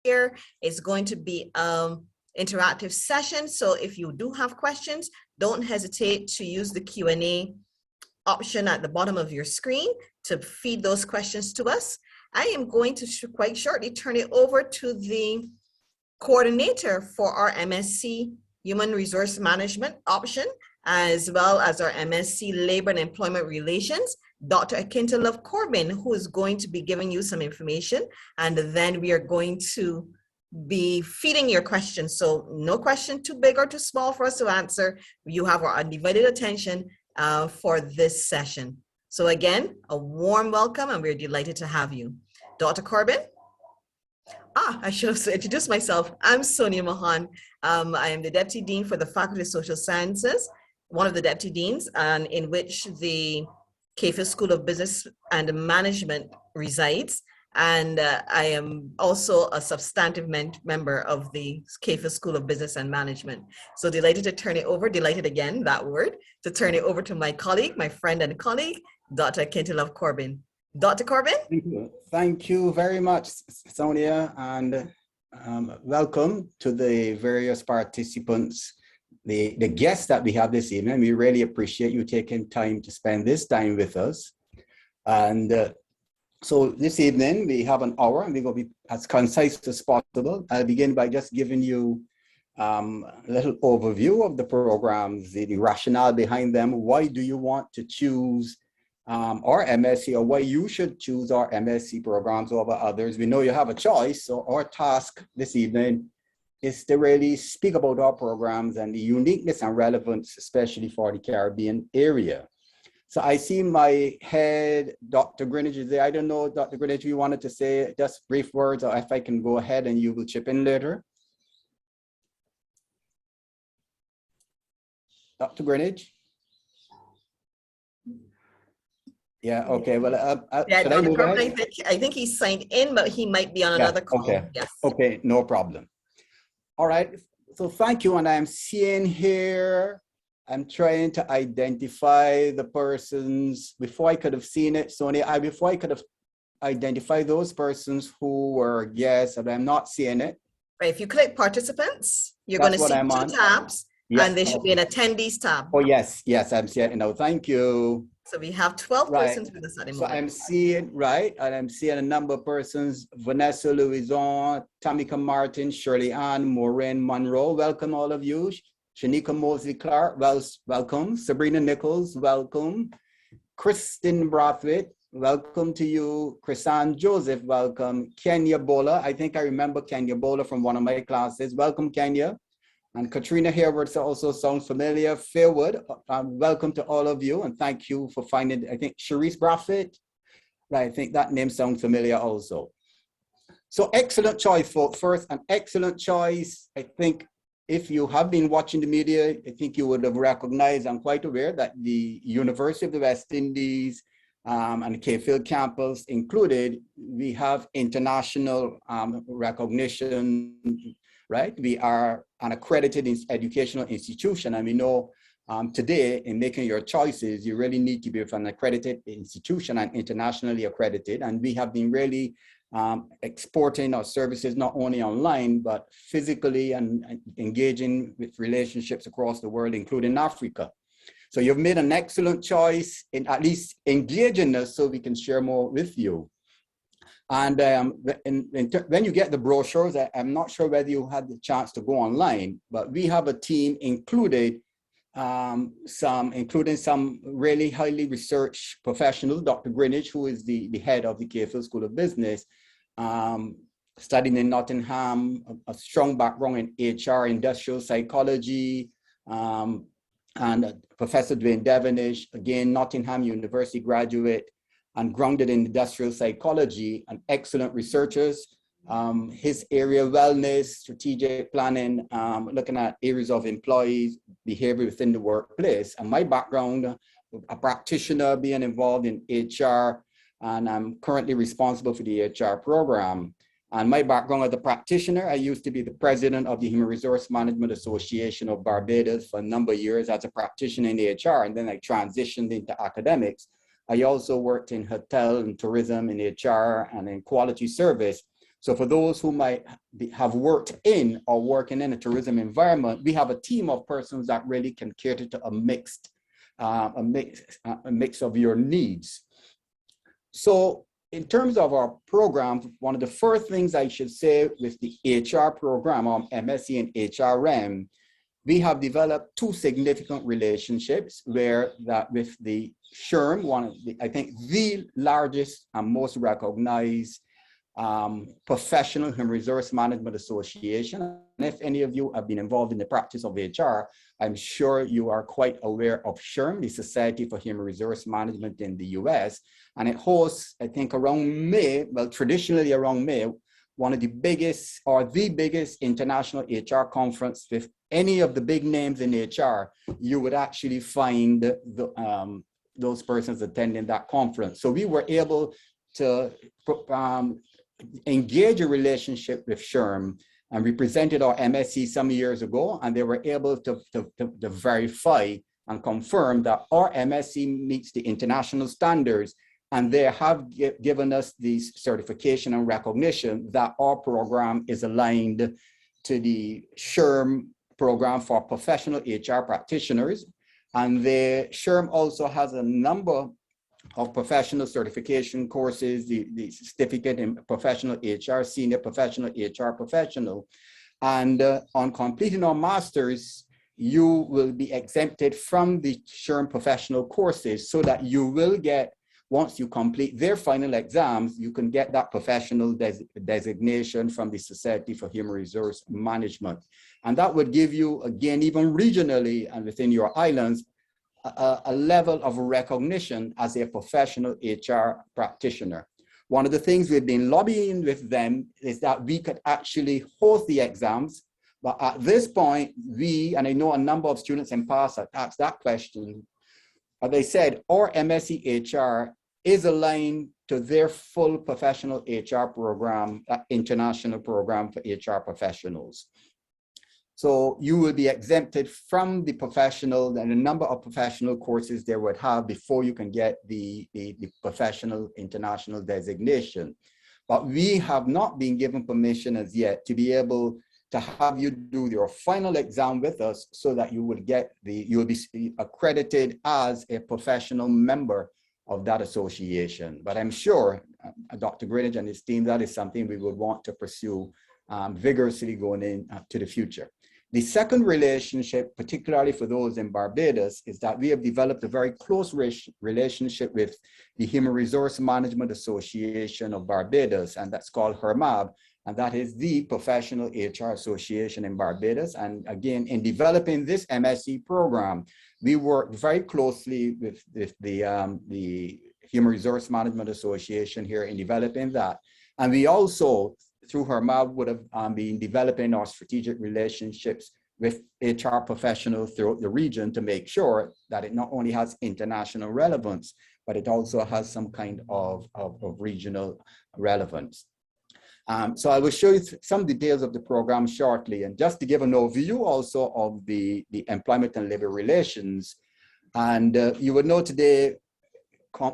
here. It's going to be interactive session. So if you do have questions, don't hesitate to use the Q&A option at the bottom of your screen to feed those questions to us. I am going to quite shortly turn it over to the coordinator for our MSc Human Resource Management option, as well as our MSc Labor and Employment Relations, Dr. Untitled Corbin, who is going to be giving you some information, and then we are going to be feeding your questions. So no question too big or too small for us to answer. You have our undivided attention for this session. So again, a warm welcome, and we're delighted to have you. Dr. Corbin? I should have introduced myself. I'm Sonia Mahan. I am the Deputy Dean for the Faculty of Social Sciences, one of the Deputy Deans, and in which the CHSBM School of Business and Management resides. And I am also a substantive member of the CHSBM School of Business and Management. So delighted to turn it over, delighted again, that word, to turn it over to my colleague, my friend and colleague, Dr. Untitled Corbin. Dr. Corbin? Thank you very much, Sonia, and welcome to the various participants, the guests that we have this evening. We really appreciate you taking time to spend this time with us. And so this evening we have an hour, and we're going to be as concise as possible. I'll begin by just giving you a little overview of the programs, the rationale behind them. Why do you want to choose our MSc, or why you should choose our MSc programs over others? We know you have a choice, so our task this evening is to really speak about our programs and the uniqueness and relevance, especially for the Caribbean area. So I see my head, Dr. Greenwich is there. I don't know, Dr. Greenwich, you wanted to say just brief words, or if I can go ahead and you will chip in later. Dr. Greenwich? Yeah, okay, well, yeah, should I move ahead? I think he's signed in, but he might be on another call. Okay. Yes. Okay, no problem. All right, so thank you. And I'm seeing here, I'm trying to identify the persons. Before I could have seen it, Sonia, before I could have identified those persons who were guests, but I'm not seeing it. Right, if you click participants, you're going to see two tabs, yes, and there should be an attendees tab. Oh, yes, I'm seeing it now. Thank you. So we have 12 persons with us at the moment. So I'm seeing, and I'm seeing a number of persons: Vanessa Louison, Tamika Martin, Shirley Ann, Maureen Monroe. Welcome, all of you. Shanika Mosley Clark, welcome. Sabrina Nichols, welcome. Kristen Brathwaite, welcome to you. Chrisanne Joseph, welcome. Kenya Bola, I think I remember Kenya Bola from one of my classes. Welcome, Kenya. And Katrina Harewood also sounds familiar. Fairwood, welcome to all of you, and thank you for finding, I think, Sharice Brathwaite. Right, I think that name sounds familiar also. So excellent choice, folks. First, an excellent choice. I think if you have been watching the media, I think you would have recognized, I'm quite aware, that the University of the West Indies and the Cayfield campus included, we have international recognition, right? We are an accredited educational institution, and we know today in making your choices, you really need to be from an accredited institution and internationally accredited. And we have been really exporting our services not only online, but physically and engaging with relationships across the world, including Africa. So you've made an excellent choice in at least engaging us so we can share more with you. And when you get the brochures, I'm not sure whether you had the chance to go online, but we have a team including some really highly researched professionals. Dr. Greenwich, who is the head of the CHSBM School of Business, studying in Nottingham, a strong background in HR, industrial psychology, and Professor Dwayne Devonish, again, Nottingham University graduate, and grounded in industrial psychology, and excellent researchers. His area, wellness, strategic planning, looking at areas of employees' behavior within the workplace. And my background, a practitioner being involved in HR, and I'm currently responsible for the HR program. And my background as a practitioner, I used to be the president of the Human Resource Management Association of Barbados for a number of years as a practitioner in HR, and then I transitioned into academics. I also worked in hotel and tourism in HR and in quality service. So for those who might have worked in or working in a tourism environment, we have a team of persons that really can cater to a mix of your needs. So in terms of our program, one of the first things I should say with the HR program, MSc and HRM, we have developed two significant relationships where that with the SHRM, one of the, I think the largest and most recognized professional human resource management association. And if any of you have been involved in the practice of HR, I'm sure you are quite aware of SHRM, the Society for Human Resource Management in the US. And it hosts, I think around May, well, traditionally around May, one of the biggest or the biggest international HR conference with any of the big names in HR. You would actually find those persons attending that conference. So we were able to engage a relationship with SHRM, and we presented our MSc some years ago, and they were able to verify and confirm that our MSc meets the international standards, and they have given us the certification and recognition that our program is aligned to the SHRM program for professional HR practitioners. And the SHRM also has a number of professional certification courses, the certificate in professional HR, senior professional HR professional. And on completing our masters, you will be exempted from the SHRM professional courses so that you will get, once you complete their final exams, you can get that professional designation from the Society for Human Resource Management. And that would give you, again, even regionally and within your islands, a level of recognition as a professional HR practitioner. One of the things we've been lobbying with them is that we could actually host the exams. But at this point, and I know a number of students in past have asked that question, as I said, our MSc HR is aligned to their full professional HR program, international program for HR professionals. So you will be exempted from the professional and a number of professional courses they would have before you can get the professional international designation. But we have not been given permission as yet to be able to have you do your final exam with us so that you will get you will be accredited as a professional member of that association. But I'm sure Dr. Greenidge and his team, that is something we would want to pursue vigorously going into the future. The second relationship, particularly for those in Barbados, is that we have developed a very close relationship with the Human Resource Management Association of Barbados, and that's called HRMAB, and that is the professional HR association in Barbados. And again, in developing this MSc program, we work very closely with the Human Resource Management Association here in developing that. And we also, through HRMAB, would have been developing our strategic relationships with HR professionals throughout the region to make sure that it not only has international relevance, but it also has some kind of regional relevance. So I will show you some details of the program shortly. And just to give an overview also of the employment and labor relations. And you would know today,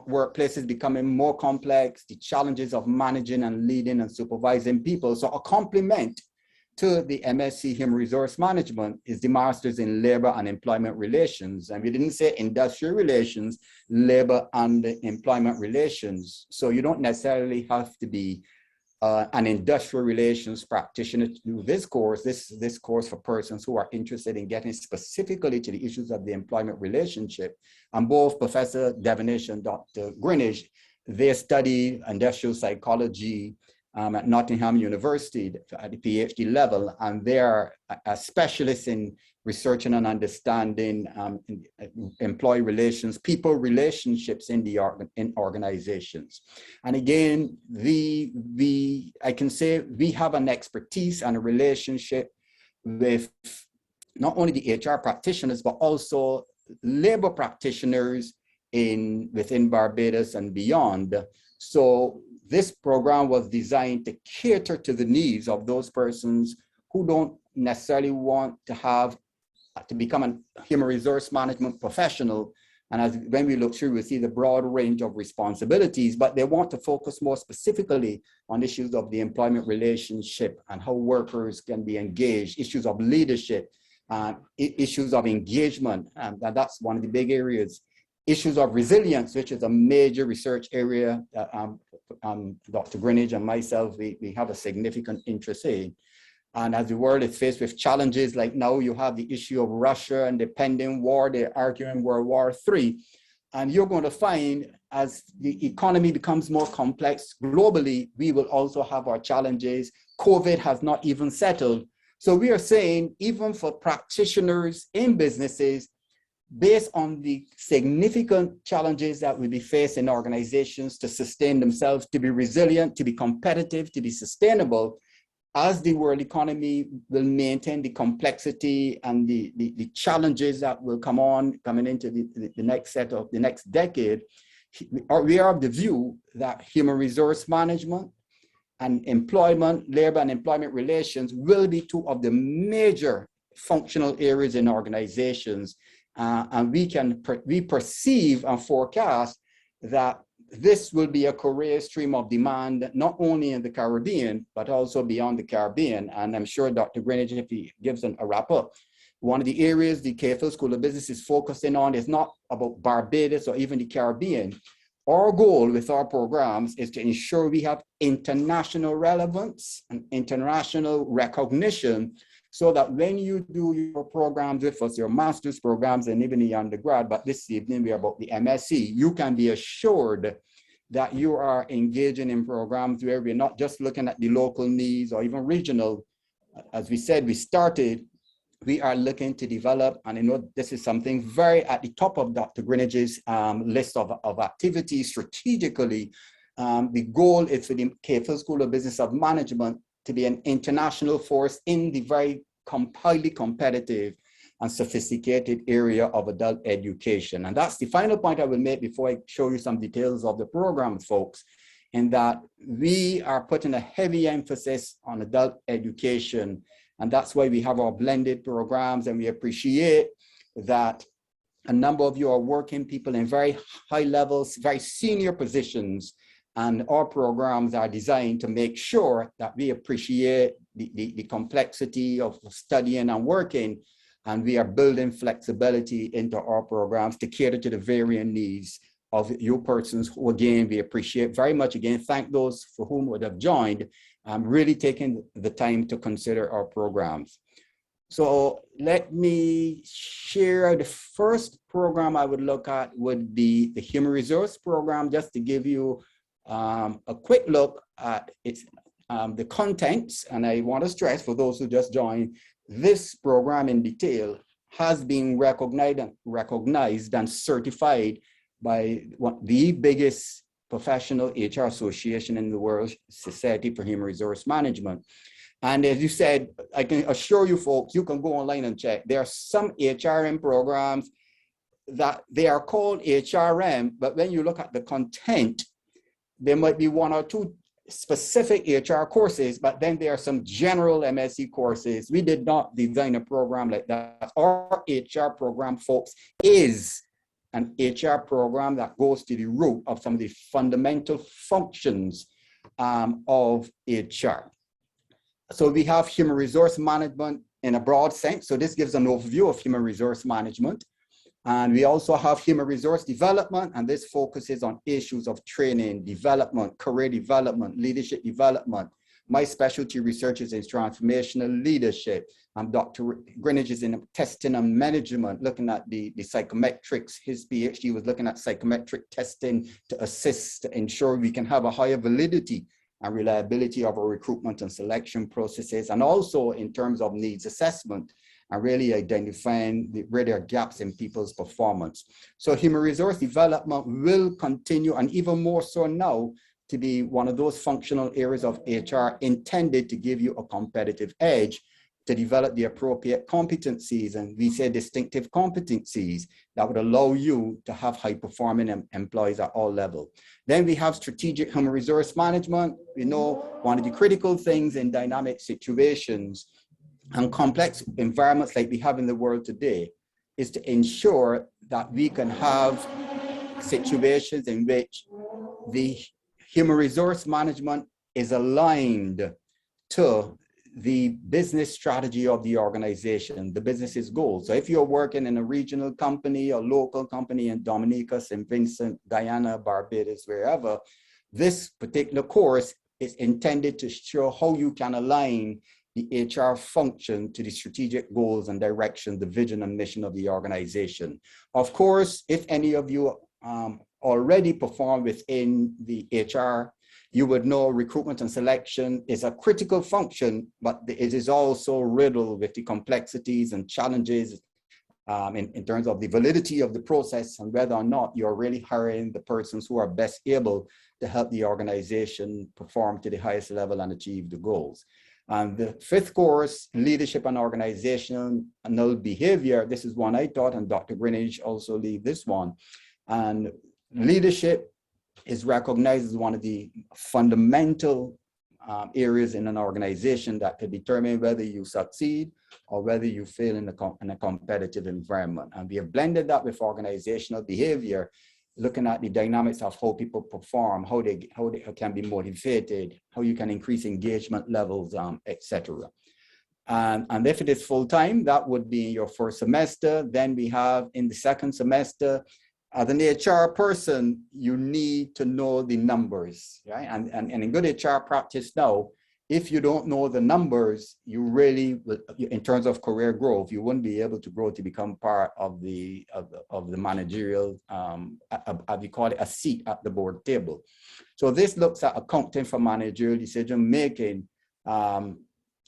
workplaces becoming more complex, the challenges of managing and leading and supervising people. So a complement to the MSc Human Resource Management is the Masters in Labor and Employment Relations. And we didn't say industrial relations, labor and employment relations. So you don't necessarily have to be an industrial relations practitioner to do this course. This course for persons who are interested in getting specifically to the issues of the employment relationship. And both Professor Devonish and Dr. Greenidge, they study industrial psychology at Nottingham University at the PhD level, and they are a specialist in researching and understanding employee relations, people relationships in organizations. And again, I can say we have an expertise and a relationship with not only the HR practitioners, but also labor practitioners within Barbados and beyond. So this program was designed to cater to the needs of those persons who don't necessarily want to become a human resource management professional, And when we look through, we see the broad range of responsibilities, but they want to focus more specifically on issues of the employment relationship and how workers can be engaged, issues of leadership, issues of engagement, and that's one of the big areas. Issues of resilience, which is a major research area that Dr. Greenidge and myself, we have a significant interest in. And as the world is faced with challenges like now, you have the issue of Russia and the pending war, they're arguing World War III. And you're going to find as the economy becomes more complex globally, we will also have our challenges. COVID has not even settled. So we are saying, even for practitioners in businesses, based on the significant challenges that will be faced in organizations to sustain themselves, to be resilient, to be competitive, to be sustainable, as the world economy will maintain the complexity and the challenges that will coming into the next decade, we are of the view that human resource management and employment, labor and employment relations will be two of the major functional areas in organizations. And we perceive and forecast that this will be a career stream of demand, not only in the Caribbean, but also beyond the Caribbean. And I'm sure Dr. Greenidge, if he gives a wrap up, one of the areas the KFL School of Business is focusing on is not about Barbados or even the Caribbean. Our goal with our programs is to ensure we have international relevance and international recognition, so that when you do your programs with us, your master's programs and even the undergrad, but this evening we are about the MSc, you can be assured that you are engaging in programs where we're not just looking at the local needs or even regional. As we said, we are looking to develop, and I know this is something very at the top of Dr. Greenidge's list of activities strategically. The goal is for the KFL School of Business of Management to be an international force in the very highly competitive and sophisticated area of adult education. And that's the final point I will make before I show you some details of the programs, folks, in that we are putting a heavy emphasis on adult education. And that's why we have our blended programs, and we appreciate that a number of you are working people in very high levels, very senior positions. And our programs are designed to make sure that we appreciate the complexity of studying and working, and we are building flexibility into our programs to cater to the varying needs of you persons who, again, we appreciate very much. Again, thank those for whom would have joined, really taking the time to consider our programs. So let me share the first program I would look at would be the Human Resource Program, just to give you a quick look at its the contents. And I want to stress for those who just joined, this program in detail has been recognized and certified by the biggest professional HR association in the world, Society for Human Resource Management. And as you said, I can assure you folks, you can go online and check. There are some HRM programs that they are called HRM, but when you look at the content, there might be one or two specific HR courses, but then there are some general MSc courses. We did not design a program like that. Our HR program, folks, is an HR program that goes to the root of some of the fundamental functions of HR. So we have human resource management in a broad sense. So this gives an overview of human resource management. And we also have human resource development, and this focuses on issues of training, development, career development, leadership development. My specialty research is in transformational leadership. Dr. Greenidge is in testing and management, looking at the psychometrics. His PhD was looking at psychometric testing to assist to ensure we can have a higher validity and reliability of our recruitment and selection processes, and also in terms of needs assessment, and really identifying where there are gaps in people's performance. So human resource development will continue, and even more so now, to be one of those functional areas of HR intended to give you a competitive edge to develop the appropriate competencies, and we say distinctive competencies that would allow you to have high-performing employees at all levels. Then we have strategic human resource management. We know one of the critical things in dynamic situations and complex environments like we have in the world today is to ensure that we can have situations in which the human resource management is aligned to the business strategy of the organization, the business's goals. So if you're working in a regional company or local company in Dominica, St. Vincent, Guyana, Barbados, wherever, this particular course is intended to show how you can align the HR function to the strategic goals and direction, the vision and mission of the organization. Of course, if any of you already perform within the HR, you would know recruitment and selection is a critical function, but it is also riddled with the complexities and challenges in terms of the validity of the process and whether or not you're really hiring the persons who are best able to help the organization perform to the highest level and achieve the goals. And the fifth course, Leadership and Organizational Behavior, this is one I taught, and Dr. Greenidge also lead this one. And leadership is recognized as one of the fundamental areas in an organization that could determine whether you succeed or whether you fail in a competitive environment. And we have blended that with organizational behavior, looking at the dynamics of how people perform, how they can be motivated, how you can increase engagement levels, etc. And if it is full-time, that would be in your first semester. Then we have in the second semester, as an HR person, you need to know the numbers, right? And in good HR practice now, if you don't know the numbers, you really, in terms of career growth, you wouldn't be able to grow to become part of the managerial, we call it a seat at the board table. So this looks at accounting for managerial decision making, and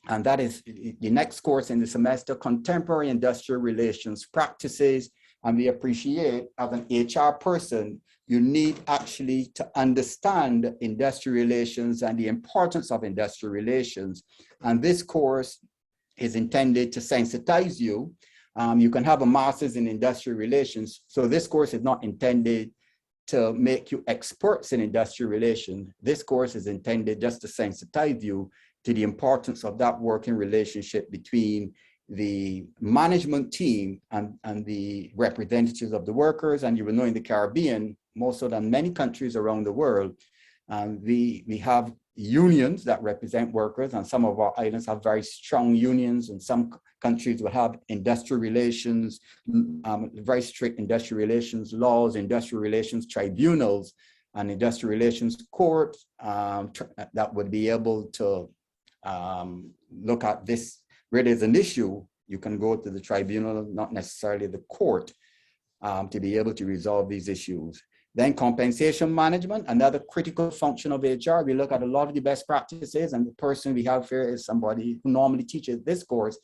that is the next course in the semester, Contemporary Industrial Relations Practices. And we appreciate, as an HR person, you need actually to understand industrial relations and the importance of industrial relations. And this course is intended to sensitize you. You can have a master's in industrial relations. So this course is not intended to make you experts in industrial relations. This course is intended just to sensitize you to the importance of that working relationship between the management team and the representatives of the workers. And you will know in the Caribbean, more so than many countries around the world, we have unions that represent workers, and some of our islands have very strong unions, and some countries will have industrial relations, very strict industrial relations laws, industrial relations tribunals, and industrial relations courts that would be able to look at this. Where there's an issue, you can go to the tribunal, not necessarily the court, to be able to resolve these issues. Then compensation management, another critical function of HR. We look at a lot of the best practices, and the person we have here is somebody who normally teaches this course,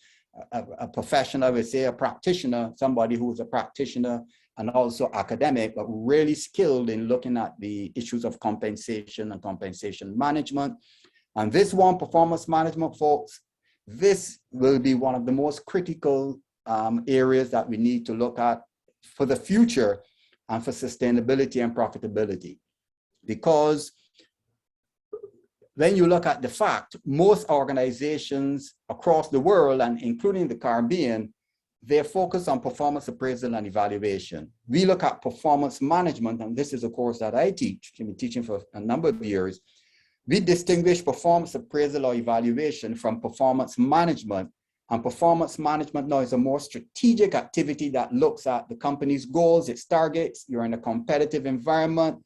a professional, we say a practitioner, somebody who's a practitioner and also academic, but really skilled in looking at the issues of compensation and compensation management. And this one, performance management, folks, this will be one of the most critical areas that we need to look at for the future and for sustainability and profitability. Because when you look at the fact, most organizations across the world, and including the Caribbean, they're focused on performance appraisal and evaluation. We look at performance management, and this is a course that I teach, I've been teaching for a number of years. We distinguish performance appraisal or evaluation from performance management. And performance management now is a more strategic activity that looks at the company's goals, its targets. You're in a competitive environment.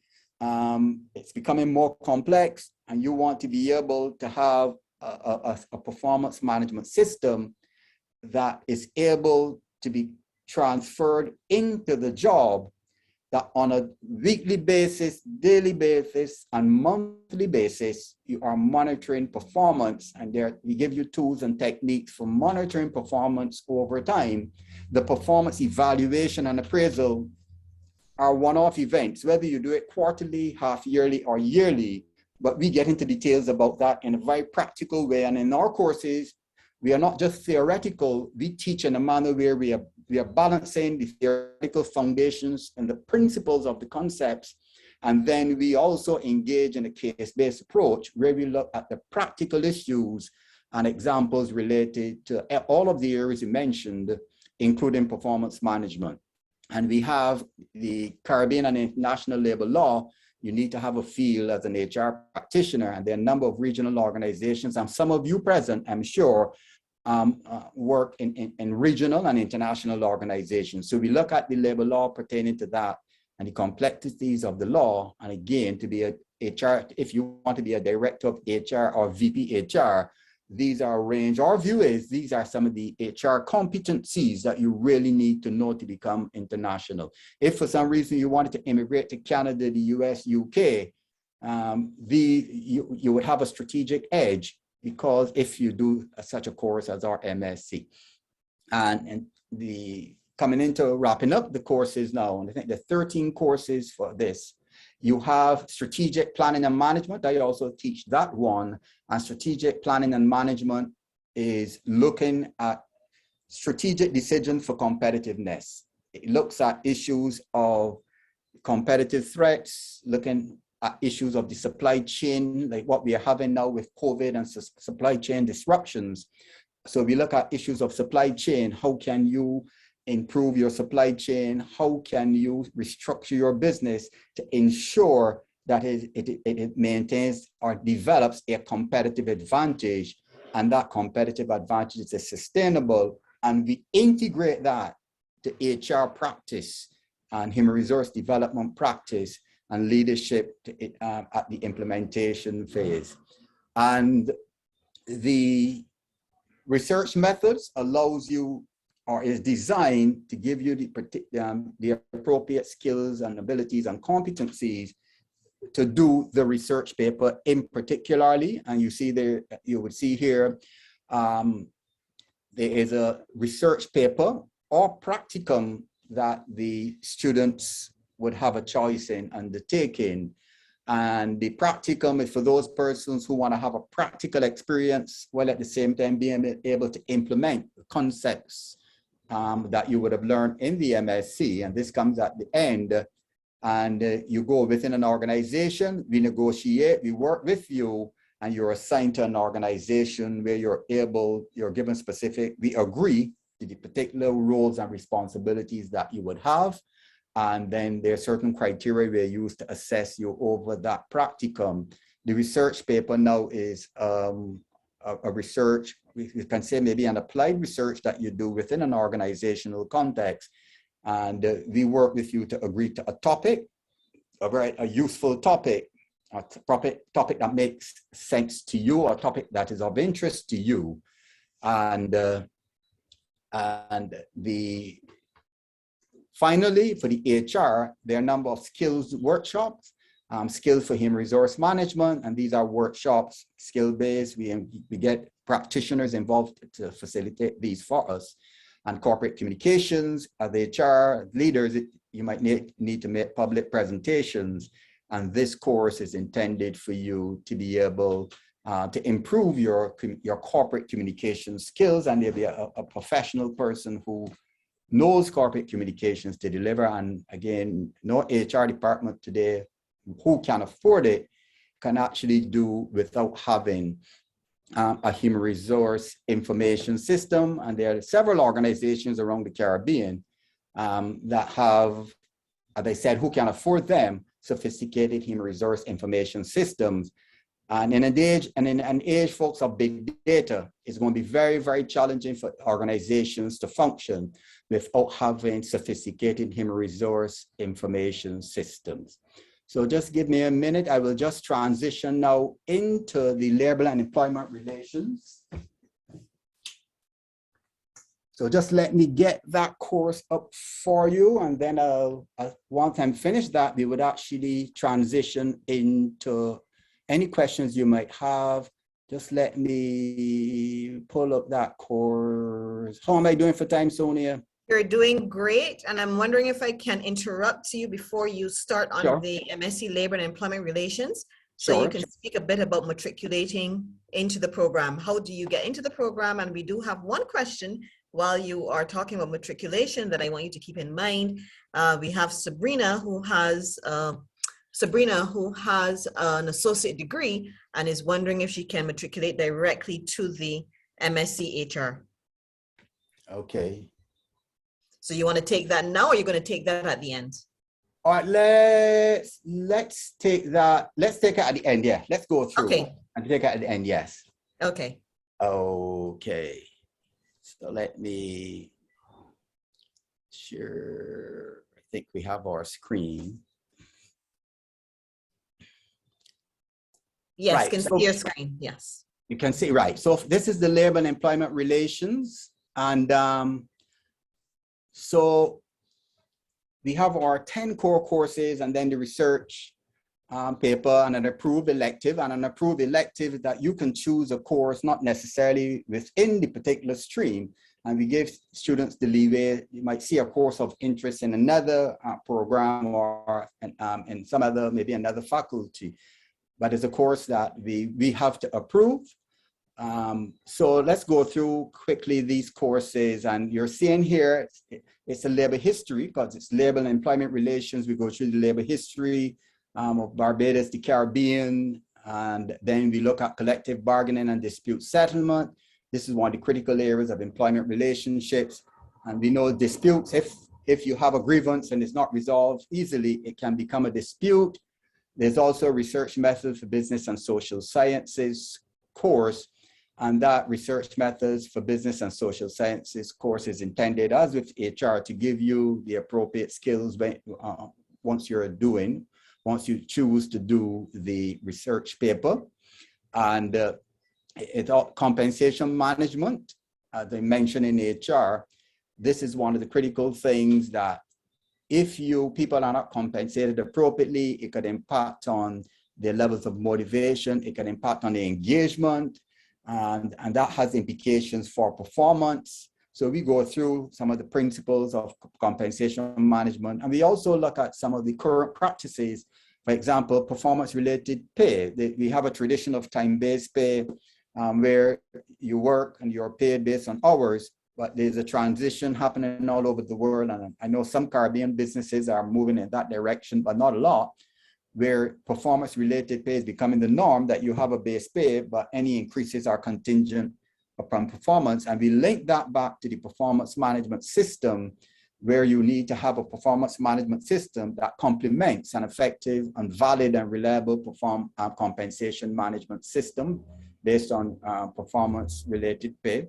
It's becoming more complex, and you want to be able to have a performance management system that is able to be transferred into the job, that on a weekly basis, daily basis, and monthly basis, you are monitoring performance, and there we give you tools and techniques for monitoring performance over time. The performance evaluation and appraisal are one-off events, whether you do it quarterly, half-yearly, or yearly, but we get into details about that in a very practical way. And in our courses, we are not just theoretical, we teach in a manner where we are balancing the theoretical foundations and the principles of the concepts. And then we also engage in a case-based approach where we look at the practical issues and examples related to all of the areas you mentioned including performance management. And we have the Caribbean and International Labor Law. You need to have a field as an HR practitioner, and there are a number of regional organizations, and some of you present, I'm sure, work in regional and international organizations. So we look at the labor law pertaining to that and the complexities of the law. And again, to be a HR, if you want to be a director of HR or VP HR, these are a range. Our view is these are some of the HR competencies that you really need to know to become international. If for some reason you wanted to immigrate to Canada, the US, UK, you would have a strategic edge, because if you do such a course as our MSc. And the coming into wrapping up the courses now, and I think there are 13 courses for this. You have strategic planning and management. I also teach that one. And strategic planning and management is looking at strategic decisions for competitiveness. It looks at issues of competitive threats, looking at issues of the supply chain, like what we are having now with COVID and supply chain disruptions. So we look at issues of supply chain. How can you improve your supply chain? How can you restructure your business to ensure that it maintains or develops a competitive advantage, and that competitive advantage is sustainable, and we integrate that to HR practice and human resource development practice and leadership at the implementation phase. And the research methods allows you, or is designed to give you the appropriate skills and abilities and competencies to do the research paper in particularly. And you see there, you would see here, there is a research paper or practicum that the students would have a choice in undertaking. And the practicum is for those persons who want to have a practical experience, while at the same time being able to implement the concepts that you would have learned in the MSc. And this comes at the end. And you go within an organization, we negotiate, we work with you, and you're assigned to an organization where you're given specific, we agree to the particular roles and responsibilities that you would have. And then there are certain criteria we use to assess you over that practicum. The research paper now is a research, we can say maybe an applied research that you do within an organizational context. And we work with you to agree to a topic, a useful topic, a topic that makes sense to you, or a topic that is of interest to you. And finally, for the HR, there are a number of skills workshops, skills for human resource management, and these are workshops, skill-based. We get practitioners involved to facilitate these for us. And corporate communications, as HR leaders, you might need to make public presentations. And this course is intended for you to be able to improve your corporate communication skills, and there'll be a professional person who knows corporate communications to deliver. And again, no HR department today who can afford it can actually do without having a human resource information system. And there are several organizations around the Caribbean that have, as I said, who can afford them, sophisticated human resource information systems. And in an age, folks, of big data, it's going to be very, very challenging for organizations to function without having sophisticated human resource information systems. So just give me a minute. I will just transition now into the labor and employment relations. So just let me get that course up for you. And then once I'm finished that, we would actually transition into any questions you might have. Just let me pull up that course. How am I doing for time, Sonia? You're doing great, and I'm wondering if I can interrupt you before you start on Sure. the MSc Labor and Employment Relations, so Sure. you can speak a bit about matriculating into the program. How do you get into the program? And we do have one question while you are talking about matriculation that I want you to keep in mind. We have Sabrina who has an associate degree and is wondering if she can matriculate directly to the MSc HR. Okay. So you want to take that now, or you're going to take that at the end? All right, let's take that. Let's take it at the end. Yeah, let's go through and take it at the end. Yes. Okay. Okay. So let me share. I think we have our screen. Yes, right. Can So see your screen. Yes. You can see, right. So this is the labor and employment relations. And so we have our 10 core courses and then the research paper and an approved elective. And an approved elective that you can choose a course not necessarily within the particular stream. And we give students the leeway. You might see a course of interest in another program or in some other, maybe another faculty. But it's a course that we have to approve. So let's go through quickly these courses. And you're seeing here, it's a labor history because it's labor and employment relations. We go through the labor history of Barbados, the Caribbean, and then we look at collective bargaining and dispute settlement. This is one of the critical areas of employment relationships. And we know disputes, if you have a grievance and it's not resolved easily, it can become a dispute. There's also a research method for business and social sciences course. And that research methods for business and social sciences course is intended, as with HR, to give you the appropriate skills once you choose to do the research paper. And it's all compensation management, as I mentioned in HR. This is one of the critical things that if people are not compensated appropriately, it could impact on their levels of motivation, it can impact on their engagement, and that has implications for performance. So we go through some of the principles of compensation management, and we also look at some of the current practices. For example, performance-related pay. We have a tradition of time-based pay where you work and you're paid based on hours, but there's a transition happening all over the world. And I know some Caribbean businesses are moving in that direction, but not a lot, where performance-related pay is becoming the norm, that you have a base pay, but any increases are contingent upon performance. And we link that back to the performance management system, where you need to have a performance management system that complements an effective and valid and reliable compensation management system based on performance-related pay.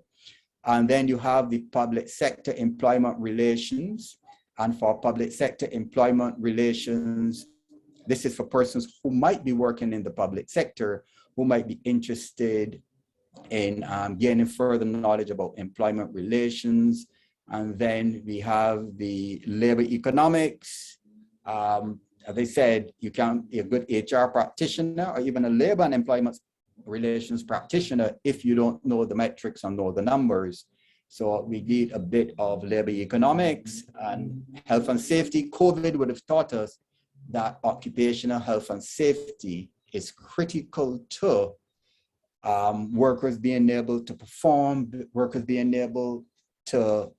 And then you have the public sector employment relations. And for public sector employment relations, this is for persons who might be working in the public sector, who might be interested in gaining further knowledge about employment relations. And then we have the labor economics. As I said, you can be a good HR practitioner or even a labor and employment relations practitioner if you don't know the metrics and know the numbers. So we did a bit of labor economics and health and safety. COVID would have taught us that occupational health and safety is critical to workers being able to perform, workers being able to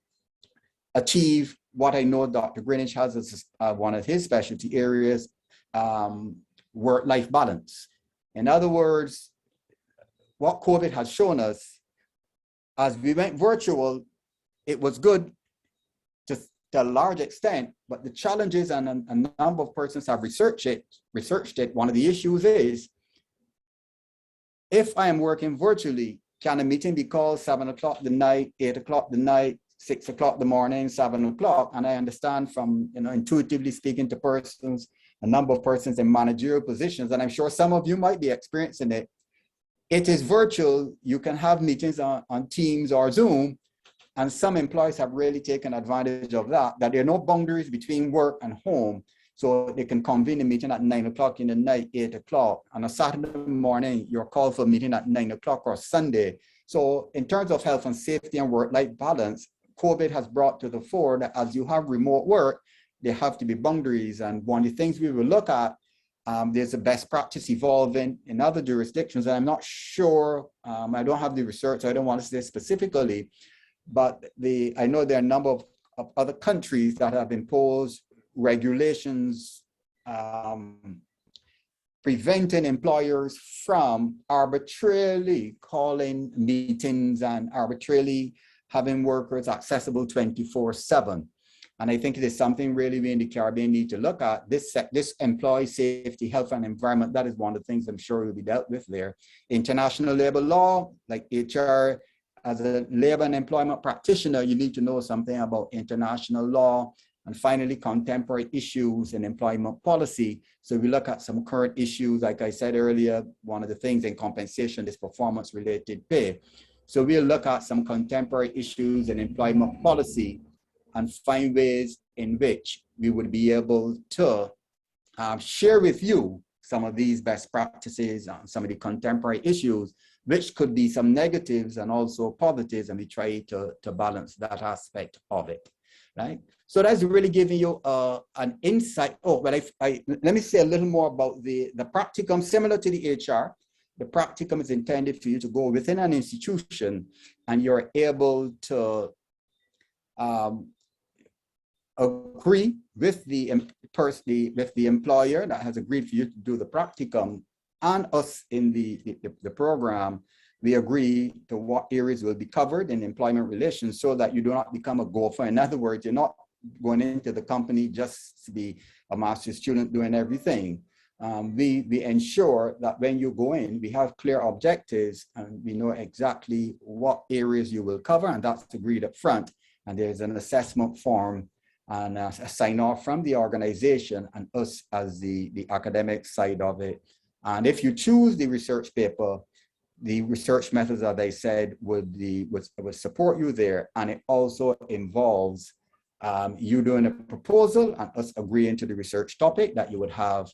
achieve what I know Dr. Greenwich has as one of his specialty areas, work-life balance. In other words, what COVID has shown us, as we went virtual, it was good to a large extent, but the challenges, and a number of persons have researched it. One of the issues is, if I am working virtually, can a meeting be called 7 o'clock the night, 8 o'clock the night, 6 o'clock the morning, 7 o'clock? And I understand from, intuitively speaking to persons, a number of persons in managerial positions, and I'm sure some of you might be experiencing it. It is virtual. You can have meetings on Teams or Zoom, and some employees have really taken advantage of that there are no boundaries between work and home. So they can convene a meeting at 9 o'clock in the night, 8 o'clock. On a Saturday morning, you're called for a meeting at 9 o'clock or Sunday. So in terms of health and safety and work-life balance, COVID has brought to the fore that as you have remote work, there have to be boundaries. And one of the things we will look at, there's a best practice evolving in other jurisdictions. And I'm not sure, I don't have the research, so I don't want to say specifically, but I know there are a number of other countries that have imposed regulations preventing employers from arbitrarily calling meetings and arbitrarily having workers accessible 24/7. And I think it is something really we in the Caribbean need to look at. This employee safety, health, and environment, that is one of the things I'm sure will be dealt with there. International labor law, like HR, as a labor and employment practitioner, you need to know something about international law. And finally, contemporary issues in employment policy. So we look at some current issues, like I said earlier, one of the things in compensation is performance-related pay. So we'll look at some contemporary issues in employment policy and find ways in which we would be able to share with you some of these best practices and some of the contemporary issues, which could be some negatives and also positives, and we try to balance that aspect of it, right? So that's really giving you an insight. Oh, but let me say a little more about the practicum. Similar to the HR, the practicum is intended for you to go within an institution and you're able to agree with the employer that has agreed for you to do the practicum, and us in the program, we agree to what areas will be covered in employment relations so that you do not become a gopher. In other words, you're not going into the company just to be a master's student doing everything. We ensure that when you go in, we have clear objectives and we know exactly what areas you will cover, and that's agreed up front. And there's an assessment form and a sign off from the organization and us as the academic side of it. And if you choose the research paper, the research methods, as I said, would support you there. And it also involves you doing a proposal and us agreeing to the research topic that you would have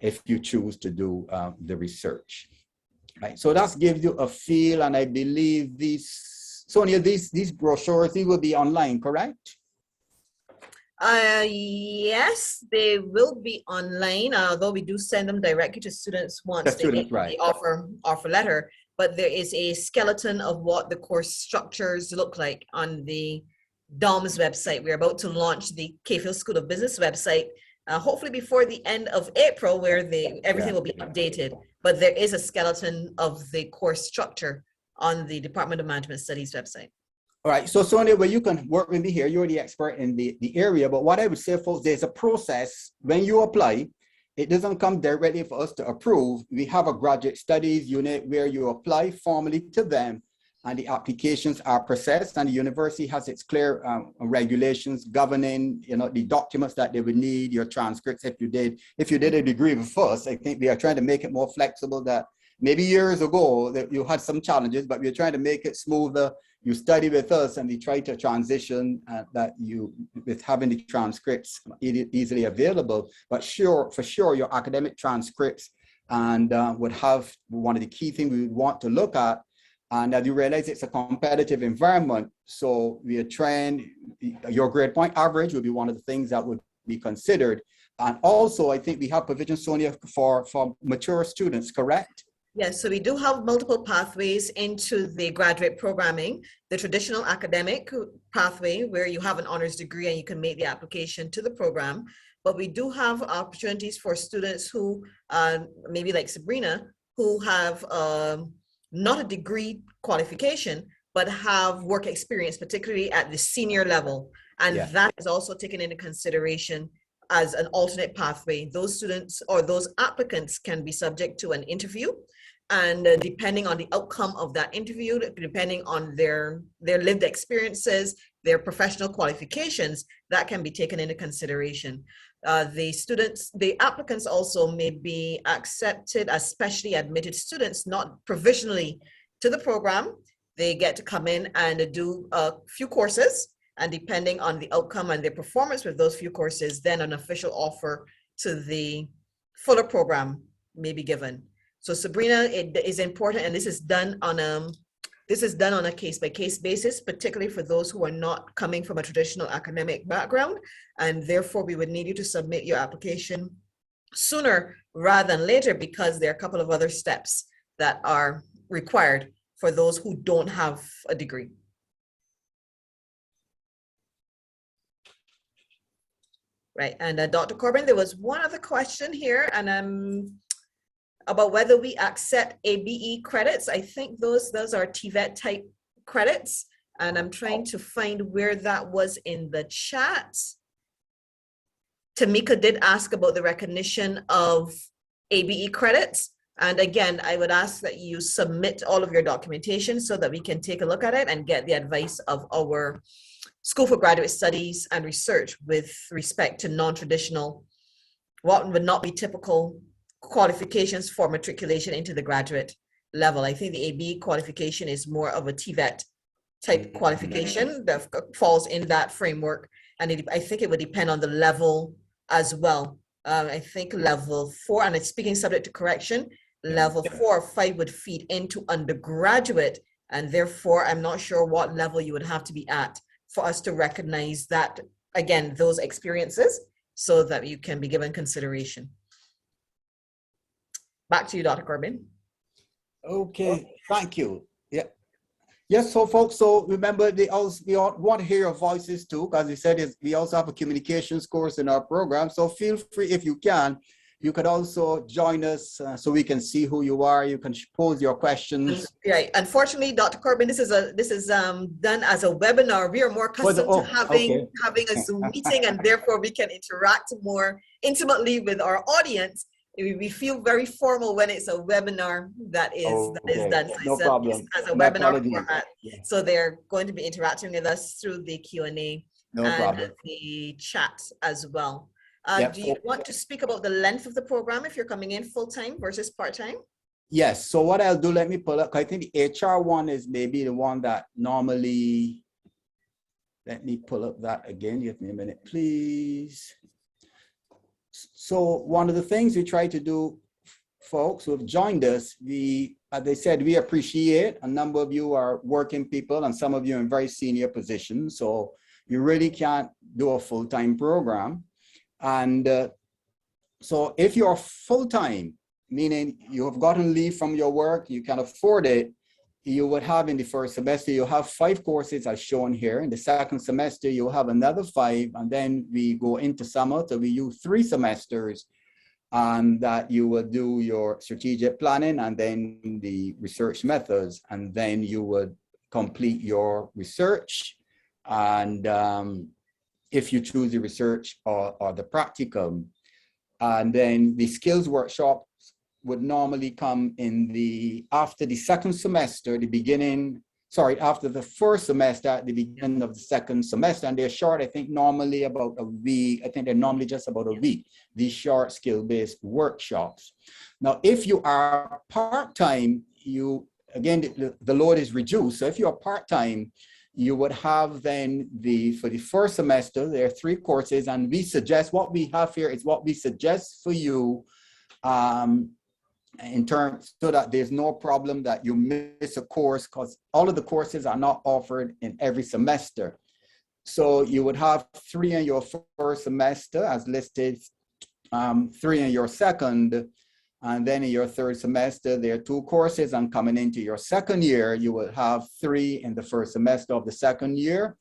if you choose to do the research. Right. So that gives you a feel, and I believe these, Sonia, these brochures, these will be online, correct? Yes, they will be online, although we do send them directly to students once they get the offer letter. But there is a skeleton of what the course structures look like on the DOMS website. We're about to launch the K-Field School of Business website, hopefully before the end of April, where everything will be updated. But there is a skeleton of the course structure on the Department of Management Studies website. All right, so Sonia, well, you can work with me here. You're the expert in the area, but what I would say, folks, there's a process. When you apply, it doesn't come directly for us to approve. We have a graduate studies unit where you apply formally to them, and the applications are processed, and the university has its clear regulations governing, the documents that they would need, your transcripts if you did a degree with us. I think we are trying to make it more flexible. That maybe years ago that you had some challenges, but we're trying to make it smoother. You study with us and we try to transition that you, with having the transcripts easily available, but for sure, your academic transcripts and would have one of the key things we would want to look at. And as you realize, it's a competitive environment. So we are trying, your grade point average would be one of the things that would be considered. And also, I think we have provision, Sonia, for mature students, correct? Yes, so we do have multiple pathways into the graduate programming. The traditional academic pathway, where you have an honors degree and you can make the application to the program. But we do have opportunities for students who, maybe like Sabrina, who have not a degree qualification, but have work experience, particularly at the senior level. And that is also taken into consideration as an alternate pathway. Those students or those applicants can be subject to an interview. And depending on the outcome of that interview, depending on their lived experiences, their professional qualifications, that can be taken into consideration. The applicants also may be accepted as specially admitted students, not provisionally to the program. They get to come in and do a few courses, and depending on the outcome and their performance with those few courses, then an official offer to the fuller program may be given. So Sabrina, it is important, and this is done on a case-by-case basis, particularly for those who are not coming from a traditional academic background, and therefore we would need you to submit your application sooner rather than later, because there are a couple of other steps that are required for those who don't have a degree. Right, and Dr. Corbin, there was one other question here, and about whether we accept ABE credits. I think those are TVET type credits, and I'm trying to find where that was in the chat. Tamika did ask about the recognition of ABE credits. And again, I would ask that you submit all of your documentation so that we can take a look at it and get the advice of our School for Graduate Studies and Research with respect to non-traditional, what would not be typical qualifications for matriculation into the graduate level. I think the ABE qualification is more of a TVET type qualification that falls in that framework. And I think it would depend on the level as well. I think level 4, and it's speaking subject to correction, level 4 or 5 would feed into undergraduate, and therefore I'm not sure what level you would have to be at for us to recognize that, again, those experiences, so that you can be given consideration. Back to you, Dr. Corbin. Okay, thank you. Yeah. Yes, so folks, so remember, we all want to hear your voices too, because we said we also have a communications course in our program. So feel free, if you can, you could also join us so we can see who you are. You can pose your questions. Yeah, unfortunately, Dr. Corbin, this is done as a webinar. We are more accustomed to having a Zoom meeting, and therefore we can interact more intimately with our audience. We feel very formal when it's a webinar that is done. So no problem. As a webinar format. Yeah. So they're going to be interacting with us through the Q&A and the chat as well. Do you want to speak about the length of the program if you're coming in full-time versus part-time? Yes. So what I'll do, let me pull up. I think the HR one is maybe the one that normally, let me pull up that again. Give me a minute, please. So one of the things we try to do, folks who have joined us, as I said, we appreciate a number of you are working people and some of you in very senior positions. So you really can't do a full-time program. And so if you're full-time, meaning you have gotten leave from your work, you can afford it, you would have in the first semester, you have 5 courses as shown here. In the second semester, you'll have another 5, and then we go into summer, so we use 3 semesters, and that you will do your strategic planning and then the research methods, and then you would complete your research. And if you choose the research or the practicum, and then the skills workshop would normally come after the second semester, after the first semester, at the beginning of the second semester, and they're short, I think normally about a week. I think they're normally just about a week, these short skill-based workshops. Now, if you are part-time, again, the load is reduced. So if you're part-time, you would have then for the first semester, there are 3 courses, and we suggest, what we have here is what we suggest for you in terms, so that there's no problem that you miss a course, because all of the courses are not offered in every semester. So you would have 3 in your first semester as listed, 3 in your second, and then in your third semester, there are 2 courses, and coming into your second year, you will have 3 in the first semester of the second year.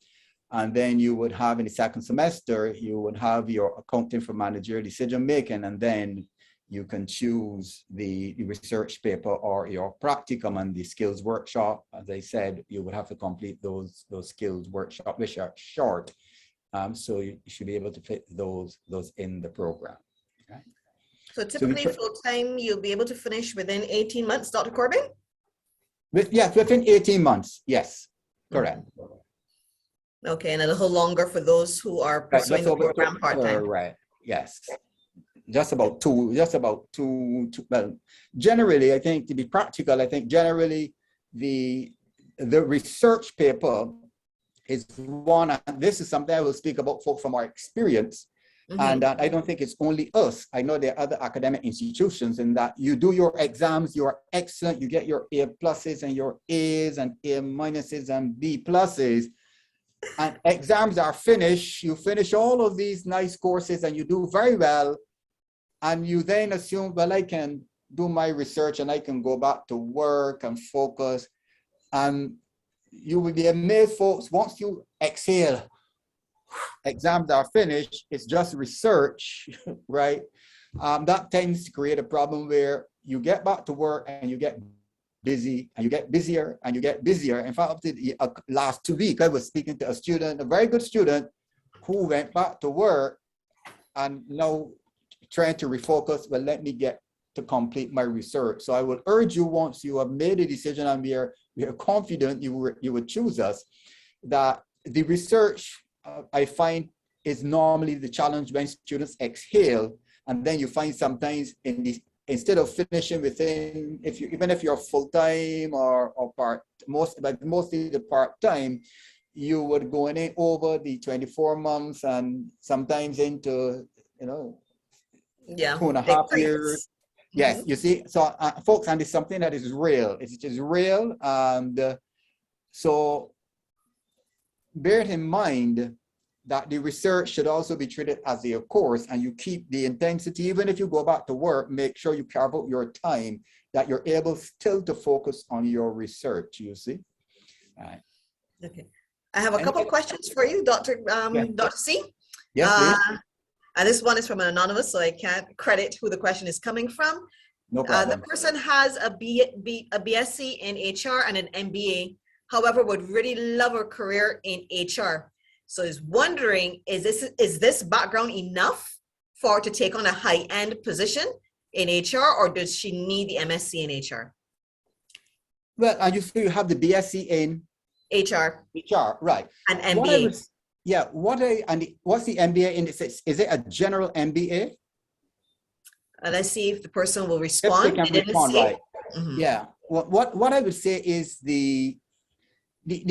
And then you would have in the second semester, you would have your accounting for managerial decision making, and then you can choose the research paper or your practicum and the skills workshop. As I said, you would have to complete those skills workshops, which are short. So you should be able to fit those in the program. Okay? So typically full-time, you'll be able to finish within 18 months, Dr. Corbin? Yes, within 18 months, yes, correct. Okay, and a little longer for those who are pursuing the program part-time. Right, yes. Just about two, well, generally, I think to be practical, I think generally the research paper is one, and this is something I will speak about from our experience. And I don't think it's only us. I know there are other academic institutions in that you do your exams, you are excellent, you get your A pluses and your A's and A minuses and B pluses. And exams are finished, you finish all of these nice courses and you do very well. And you then assume, well, I can do my research and I can go back to work and focus. And you will be amazed, folks, once you exhale, exams are finished, it's just research, right? That tends to create a problem where you get back to work and you get busy and you get busier and you get busier. In fact, up to the last 2 weeks, I was speaking to a student, a very good student, who went back to work and now trying to refocus, well, let me get to complete my research. So I will urge you, once you have made a decision and we are confident you would choose us, that the research I find is normally the challenge when students exhale, and then you find sometimes in the, instead of finishing within, even if you're full-time or part, mostly the part-time, you would go in over the 24 months and sometimes into, you know, Yeah, 2.5 years. Yes, you see, so folks, and it's something that is real. It is real, and so bear it in mind that the research should also be treated as a course, and you keep the intensity. Even if you go back to work, make sure you carve out your time that you're able still to focus on your research, you see. All right. Okay. I have a couple of questions for you, Dr. Dr. C. Yes, please. And this one is from an anonymous, so I can't credit who the question is coming from. No problem. The person has a BSc in HR and an MBA, however, would really love a career in HR. So is wondering, is this background enough for her to take on a high-end position in HR, or does she need the MSc in HR? Well, and you say you have the BSc in HR. HR, right. And MBA. What's the MBA in? Is it a general MBA? Let's see if the person will respond. They can respond, right. Yeah. What I would say is the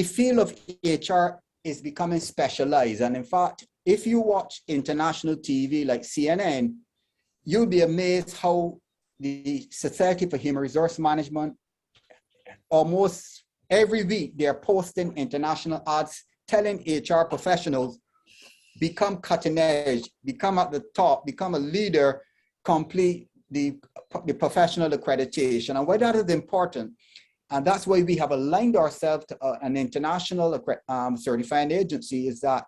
field of HR is becoming specialized. And in fact, if you watch international TV like CNN, you'll be amazed how the Society for Human Resource Management, almost every week, they're posting international ads telling HR professionals, become cutting edge, become at the top, become a leader, complete the professional accreditation. And why that is important, and that's why we have aligned ourselves to an international certifying agency, is that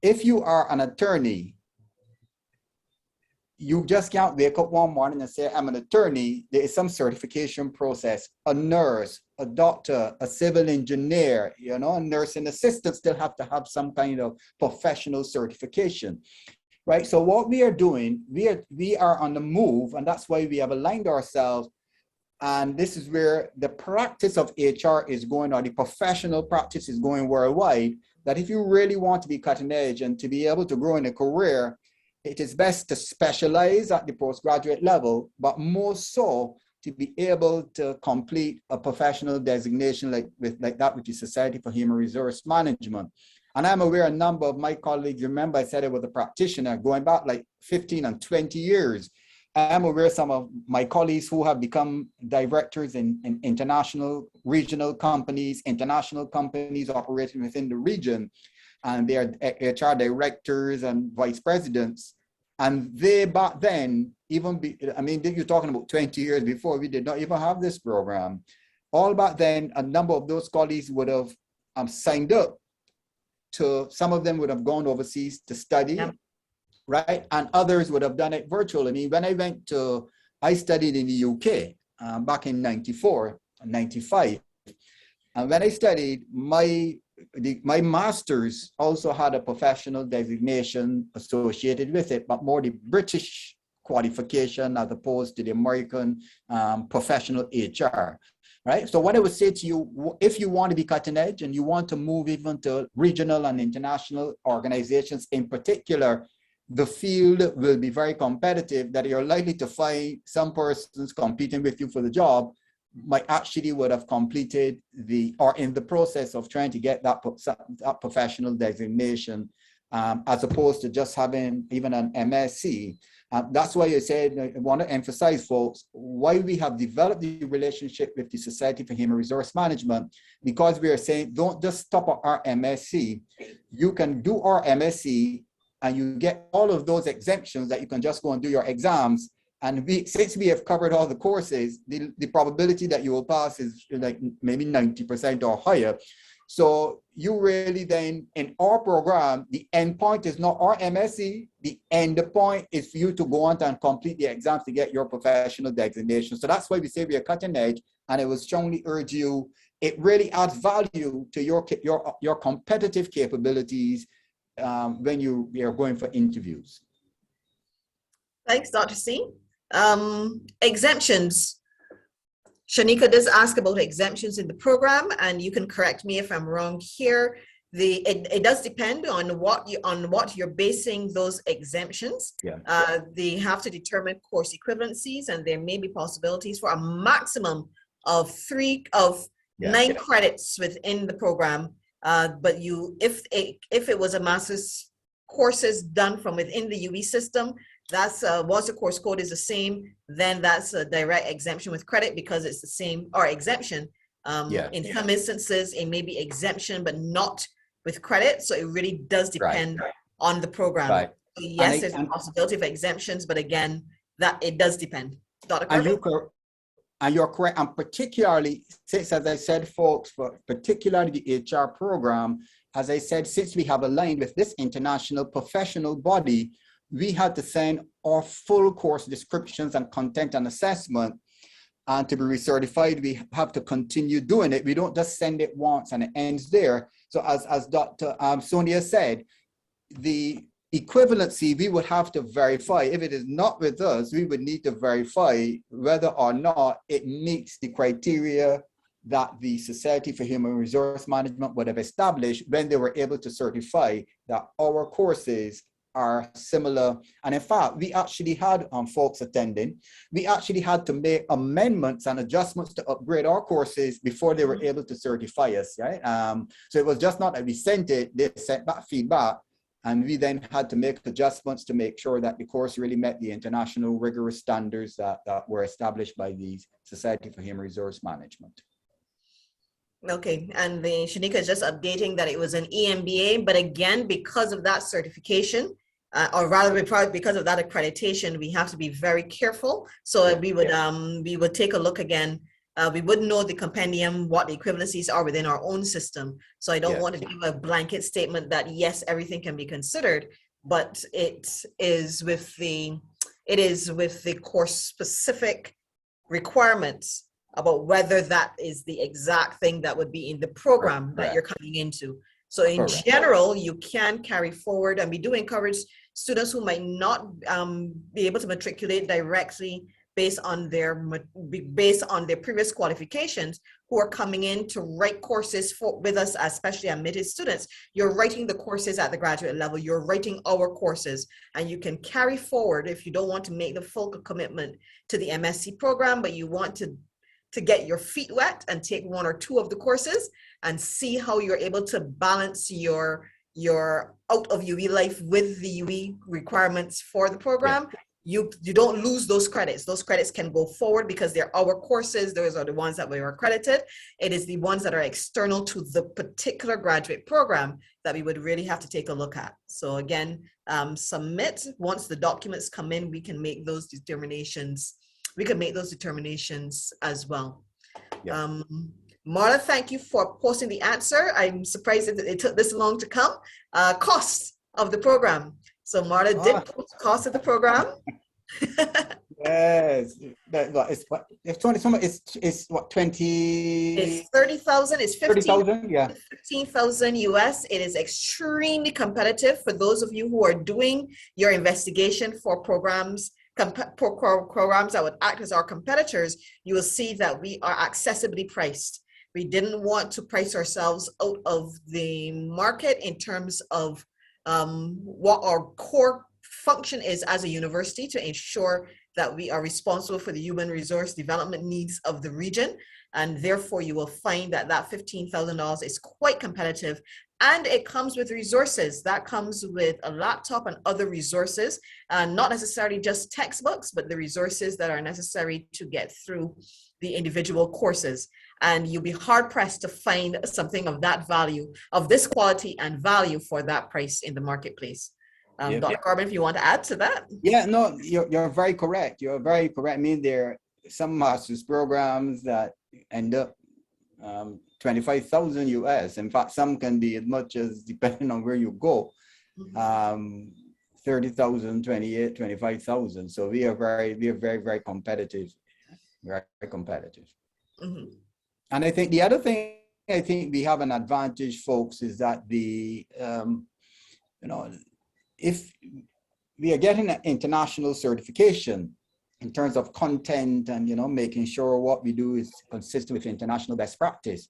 if you are an attorney, you just can't wake up one morning and say, I'm an attorney. There is some certification process. A nurse, a doctor, a civil engineer, you know, a nursing assistant still have to have some kind of professional certification, right? So what we are doing, we are on the move, and that's why we have aligned ourselves. And this is where the practice of HR is going, or the professional practice is going worldwide, that if you really want to be cutting edge and to be able to grow in a career, it is best to specialize at the postgraduate level, but more so to be able to complete a professional designation like that with the Society for Human Resource Management. And I'm aware a number of my colleagues, remember I said I was a practitioner going back like 15 and 20 years. I'm aware some of my colleagues who have become directors in international, regional companies, international companies operating within the region, and they are HR directors and vice presidents. And they back then, you're talking about 20 years before, we did not even have this program. All back then, a number of those colleagues would have signed up to, some of them would have gone overseas to study. Yeah. Right? And others would have done it virtually. I mean, when I studied in the UK back in 94, 95. And when I studied, my master's also had a professional designation associated with it, but more the British qualification as opposed to the American professional HR. Right? So what I would say to you, if you want to be cutting edge and you want to move even to regional and international organizations in particular, the field will be very competitive, that you're likely to find some persons competing with you for the job might actually would have completed or in the process of trying to get that professional designation, as opposed to just having even an MSc. That's why I said, I want to emphasize, folks, why we have developed the relationship with the Society for Human Resource Management, because we are saying, don't just stop at our MSc. You can do our MSc, and you get all of those exemptions that you can just go and do your exams. And since we have covered all the courses, the probability that you will pass is like maybe 90% or higher. So you really then, in our program, the end point is not our MSc. The end point is for you to go on and complete the exams to get your professional designation. So that's why we say we are cutting edge. And I will strongly urge you, it really adds value to your competitive capabilities when you're going for interviews? Thanks, Dr. C. Exemptions. Shanika does ask about exemptions in the program, and you can correct me if I'm wrong here. It does depend on what you're basing those exemptions. Yeah. They have to determine course equivalencies, and there may be possibilities for a maximum of 9 credits within the program. But if it was a master's courses done from within the UWI system, that's once the course code is the same, then that's a direct exemption with credit because it's the same, or exemption. In some instances, it may be exemption, but not with credit. So it really does depend on the program. Right. So yes, there's a possibility of exemptions, but again, that it does depend. Dr. Kirby? And you're correct. And particularly, since, as I said, folks, for particularly the HR program, as I said, since we have aligned with this international professional body, we had to send our full course descriptions and content and assessment. And to be recertified, we have to continue doing it. We don't just send it once and it ends there. So as Dr. Sonia said, the equivalency, we would have to verify. If it is not with us, we would need to verify whether or not it meets the criteria that the Society for Human Resource Management would have established when they were able to certify that our courses are similar. And in fact, we actually had folks attending. We actually had to make amendments and adjustments to upgrade our courses before they were able to certify us, right? So it was just not that we sent it, they sent back feedback, and we then had to make adjustments to make sure that the course really met the international rigorous standards that were established by the Society for Human Resource Management. Okay, and the Shanika is just updating that it was an EMBA, but again, because of that certification, or rather because of that accreditation, we have to be very careful. So we would take a look again. We would know the compendium, what the equivalencies are within our own system. So I don't want to give a blanket statement that yes, everything can be considered, but it is with the course specific requirements about whether that is the exact thing that would be in the program that you're coming into. So in general, you can carry forward, and we do encourage students who might not be able to matriculate directly based on their previous qualifications, who are coming in to write courses with us, especially admitted students. You're writing the courses at the graduate level, you're writing our courses, and you can carry forward if you don't want to make the full commitment to the MSc program, but you want to get your feet wet and take 1 or 2 of the courses and see how you're able to balance your out of UWI life with the UWI requirements for the program. You don't lose those credits. Those credits can go forward because they're our courses. Those are the ones that we are accredited. It is the ones that are external to the particular graduate program that we would really have to take a look at. So again, submit. Once the documents come in, we can make those determinations. We can make those determinations as well. Marla, thank you for posting the answer. I'm surprised that it took this long to come. Cost of the program. So Marla did post the cost of the program. Yes, it's what, if 20, it's what, 20? It's 30,000. It's 30,000. Yeah, 15,000 US. It is extremely competitive for those of you who are doing your investigation for programs that would act as our competitors. You will see that we are accessibly priced. We didn't want to price ourselves out of the market in terms of what our core function is as a university, to ensure that we are responsible for the human resource development needs of the region. And therefore, you will find that that $15,000 is quite competitive. And it comes with resources. That comes with a laptop and other resources, not necessarily just textbooks, but the resources that are necessary to get through the individual courses. And you'll be hard pressed to find something of that value, of this quality and value for that price in the marketplace. Dr. Corbin, if you want to add to that. Yeah, no, you're very correct. You're very correct. I mean, there are some master's programs that end up 25,000 US. In fact, some can be as much as, depending on where you go, 30,000, 28, 25,000. So we are very, very competitive. Very competitive. And I think the other thing, I think we have an advantage, folks, is that the you know, if we are getting an international certification in terms of content and, you know, making sure what we do is consistent with international best practice.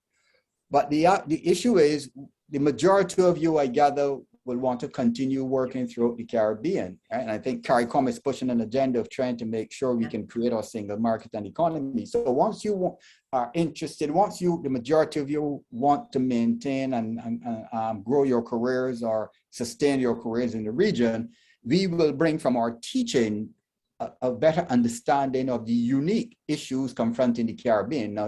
But the issue is the majority of you, I gather, will want to continue working throughout the Caribbean. Right? And I think CARICOM is pushing an agenda of trying to make sure we can create our single market and economy. So once you are interested, once the majority of you want to maintain and grow your careers or sustain your careers in the region, we will bring from our teaching a better understanding of the unique issues confronting the Caribbean. Now,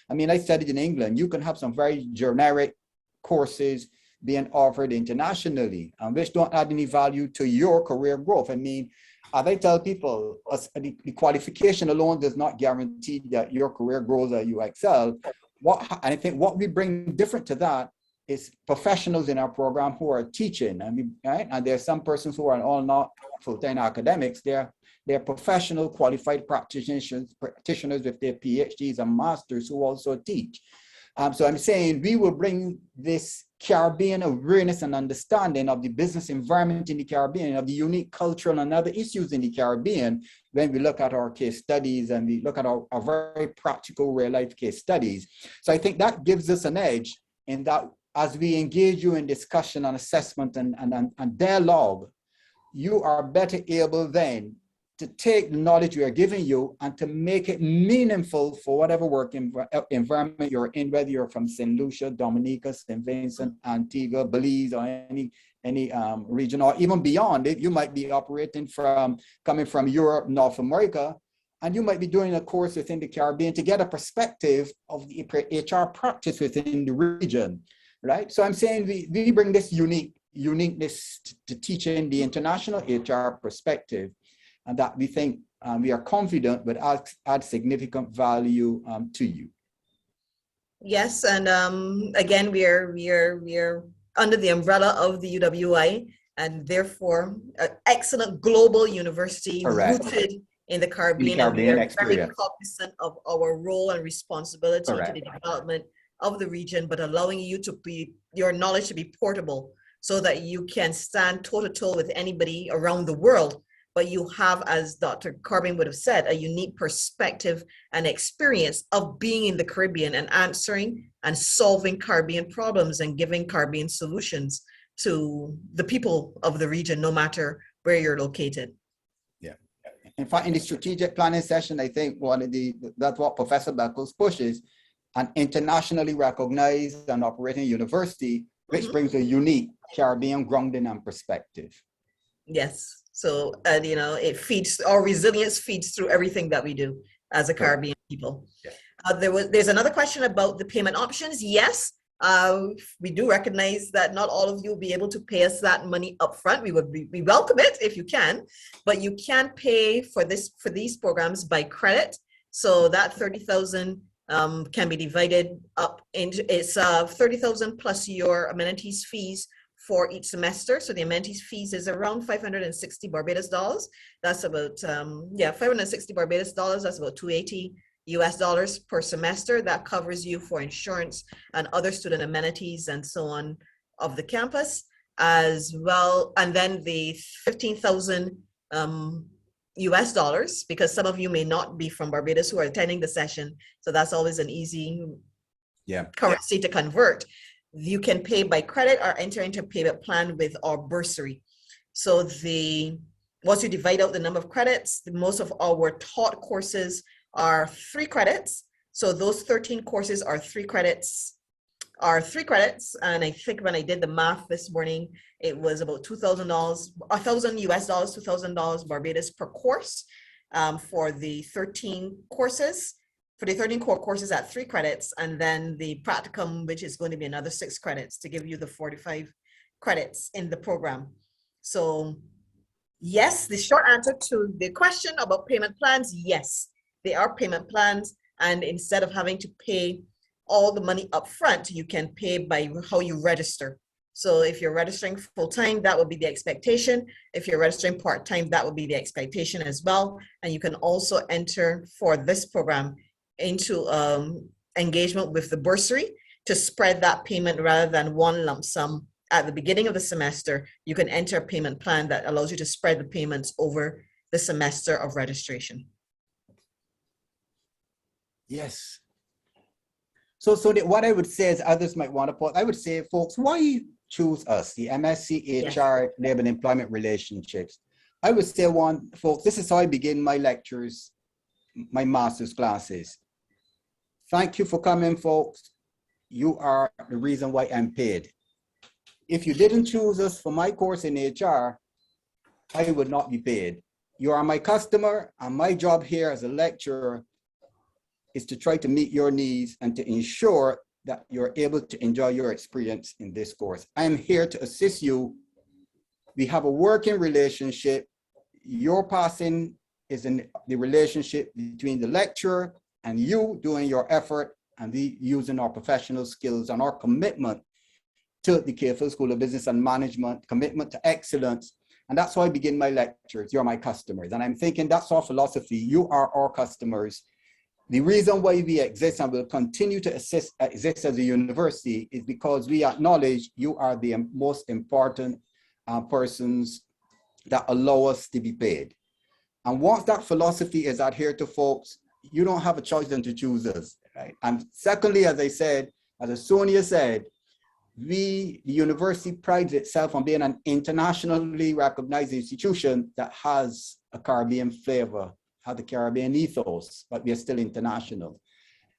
I mean, I studied in England. You can have some very generic courses being offered internationally, which don't add any value to your career growth. I mean, as I tell people, the qualification alone does not guarantee that your career grows or you excel. And I think what we bring different to that is professionals in our program who are teaching. I mean, right? And there are some persons who are all not full-time academics. They're professional, qualified practitioners with their PhDs and masters who also teach. So I'm saying we will bring this Caribbean awareness and understanding of the business environment in the Caribbean, of the unique cultural and other issues in the Caribbean when we look at our case studies and we look at our very practical real life case studies. So I think that gives us an edge in that as we engage you in discussion and assessment and dialogue, you are better able then to take the knowledge we are giving you and to make it meaningful for whatever work environment you're in, whether you're from St. Lucia, Dominica, St. Vincent, Antigua, Belize, or any region, or even beyond it. You might be coming from Europe, North America, and you might be doing a course within the Caribbean to get a perspective of the HR practice within the region, right? So I'm saying we bring this uniqueness to teaching the international HR perspective, and that we think we are confident would add significant value to you. Yes, and again, we are under the umbrella of the UWI, and therefore an excellent global university rooted in the Caribbean. And we are very cognizant of our role and responsibility to the development of the region, but allowing you to your knowledge to be portable so that you can stand toe-to-toe with anybody around the world. But you have, as Dr. Corbin would have said, a unique perspective and experience of being in the Caribbean and answering and solving Caribbean problems and giving Caribbean solutions to the people of the region, no matter where you're located. Yeah. In fact, in the strategic planning session, I think that's what Professor Beckles pushes, an internationally recognized and operating university, which brings a unique Caribbean grounding and perspective. Yes. So, you know, it feeds, our resilience feeds through everything that we do as a Caribbean people. Yeah. There's another question about the payment options. Yes, we do recognize that not all of you will be able to pay us that money upfront. We welcome it if you can, but you can pay for these programs by credit. So that 30,000 can be divided up into, it's 30,000 plus your amenities fees for each semester. So the amenities fees is around 560 Barbados dollars. That's about, 560 Barbados dollars. That's about $280 US per semester. That covers you for insurance and other student amenities and so on of the campus as well. And then the 15,000 US dollars, because some of you may not be from Barbados who are attending the session. So that's always an easy currency to convert. You can pay by credit or enter into a payment plan with our bursary. So once you divide out the number of credits, most of our taught courses are 3 credits. So those 13 courses are 3 credits. And I think when I did the math this morning, it was about $2,000, $1,000 US dollars, $2,000 Barbados per course for the 13 courses. For the 13 core courses at 3 credits, and then the practicum, which is going to be another 6 credits to give you the 45 credits in the program. So yes, the short answer to the question about payment plans, yes, they are payment plans. And instead of having to pay all the money up front, you can pay by how you register. So if you're registering full-time, that would be the expectation. If you're registering part-time, that would be the expectation as well. And you can also enter for this program into engagement with the bursary to spread that payment rather than one lump sum at the beginning of the semester, you can enter a payment plan that allows you to spread the payments over the semester of registration. Yes. So what I would say is others might want to put, I would say, folks, why choose us, the MSc HR, Labor and Employment Relationships? I would say, one, folks, this is how I begin my lectures, my master's classes. Thank you for coming, folks. You are the reason why I'm paid. If you didn't choose us for my course in HR, I would not be paid. You are my customer, and my job here as a lecturer is to try to meet your needs and to ensure that you're able to enjoy your experience in this course. I'm here to assist you. We have a working relationship. Your passing is in the relationship between the lecturer and you doing your effort and we using our professional skills and our commitment to the K-Field School of Business and Management, commitment to excellence. And that's how I begin my lectures. You're my customers. And I'm thinking that's our philosophy. You are our customers. The reason why we exist and will continue to exist as a university is because we acknowledge you are the most important persons that allow us to be paid. And once that philosophy is adhered to, folks, you don't have a choice than to choose us, right? And secondly, as I said, as Sonia said, the university prides itself on being an internationally recognized institution that has a Caribbean flavor, have the Caribbean ethos, but we are still international.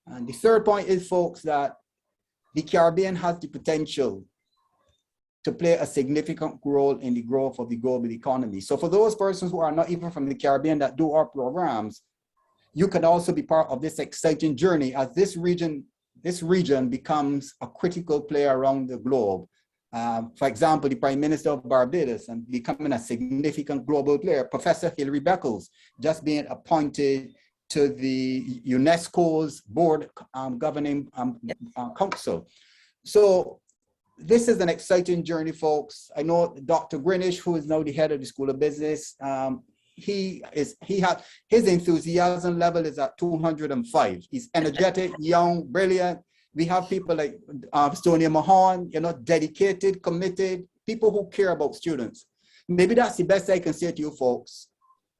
And the third point is, folks, that the Caribbean has the potential to play a significant role in the growth of the global economy. So for those persons who are not even from the Caribbean that do our programs, you can also be part of this exciting journey as this region becomes a critical player around the globe. For example, the Prime Minister of Barbados and becoming a significant global player, Professor Hilary Beckles, just being appointed to the UNESCO's board governing council. So this is an exciting journey, folks. I know Dr. Greenwich, who is now the head of the School of Business, his enthusiasm level is at 205. He's energetic, young, brilliant. We have people like Sonia Mahan, dedicated, committed, people who care about students. Maybe that's the best I can say to you folks.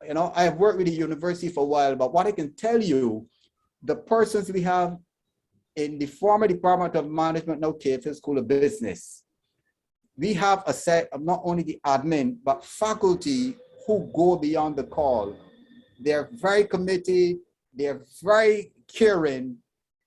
I have worked with the university for a while, but what I can tell you, the persons we have in the former Department of Management, now K-Field School of Business, we have a set of not only the admin, but faculty who go beyond the call. They're very committed, they're very caring,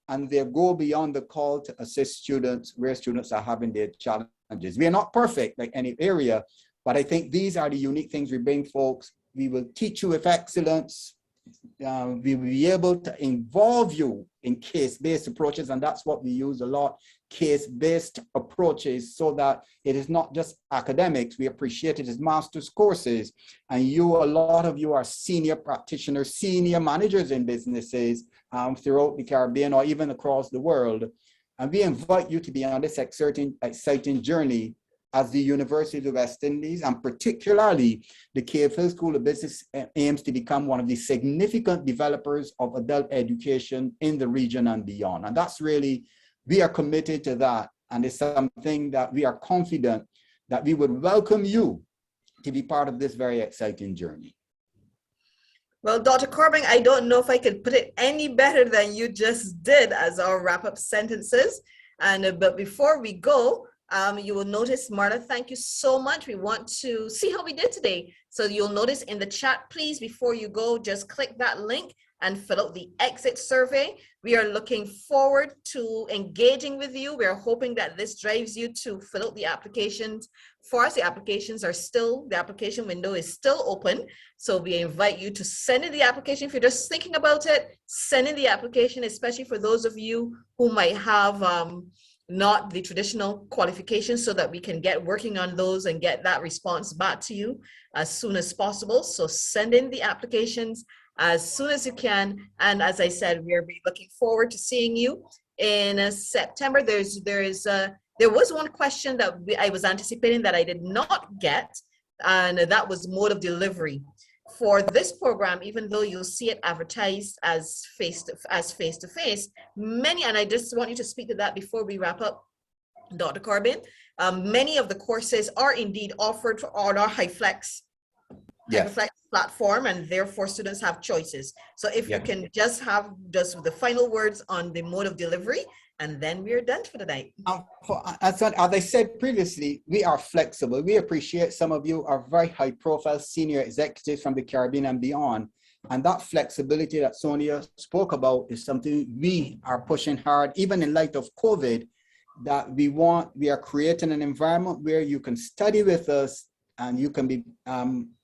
and they go beyond the call to assist students where students are having their challenges. We are not perfect like any area, but I think these are the unique things we bring, folks. We will teach you with excellence. We will be able to involve you in case-based approaches, and that's what we use a lot, case-based approaches, so that it is not just academics. We appreciate it as master's courses, and a lot of you are senior practitioners, senior managers in businesses throughout the Caribbean or even across the world. And we invite you to be on this exciting journey as the University of the West Indies, and particularly the K-Field School of Business aims to become one of the significant developers of adult education in the region and beyond. And that's really, we are committed to that. And it's something that we are confident that we would welcome you to be part of this very exciting journey. Well, Dr. Corbin, I don't know if I could put it any better than you just did as our wrap-up sentences. But before we go, you will notice, Marta, thank you so much. We want to see how we did today. So you'll notice in the chat, please, before you go, just click that link and fill out the exit survey. We are looking forward to engaging with you. We are hoping that this drives you to fill out the applications. For us, the application window is still open. So we invite you to send in the application. If you're just thinking about it, send in the application, especially for those of you who might have not the traditional qualifications, so that we can get working on those and get that response back to you as soon as possible. So send in the applications as soon as you can. And as I said, we are looking forward to seeing you in September. There was one question that I was anticipating that I did not get, and that was mode of delivery. For this program, even though you'll see it advertised as face-to-face, many, and I just want you to speak to that before we wrap up, Dr. Corbin. Many of the courses are indeed offered on our HighFlex platform, and therefore students have choices. So if you can just have just the final words on the mode of delivery, and then we're done for the night. As I said previously, we are flexible. We appreciate some of you are very high profile senior executives from the Caribbean and beyond. And that flexibility that Sonia spoke about is something we are pushing hard, even in light of COVID, that we are creating an environment where you can study with us and you can be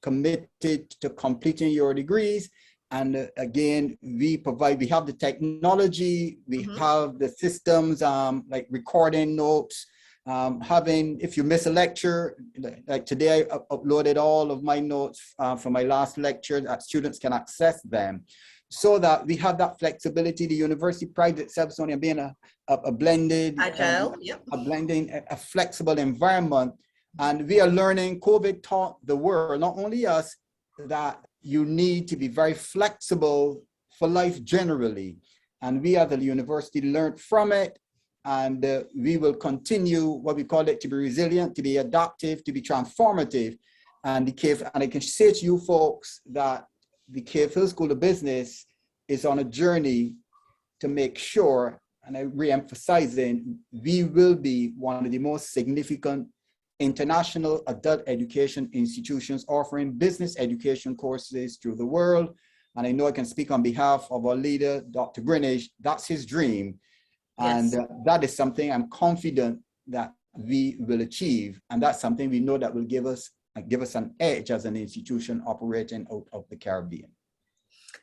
committed to completing your degrees. And again, we have the technology, we have the systems like recording notes, if you miss a lecture, like today I uploaded all of my notes from my last lecture that students can access them, so that we have that flexibility. The university prides itself on being a blended, agile, a flexible environment. And we are learning. COVID taught the world, not only us, that you need to be very flexible for life generally. And we at the university learned from it. And we will continue what we call it, to be resilient, to be adaptive, to be transformative. And I can say to you folks that the Cave Hill School of Business is on a journey to make sure, and I'm re-emphasizing, we will be one of the most significant international adult education institutions offering business education courses through the world. And I know I can speak on behalf of our leader, Dr. Greenidge. That's his dream. Yes. And that is something I'm confident that we will achieve. And that's something we know that will give us an edge as an institution operating out of the Caribbean.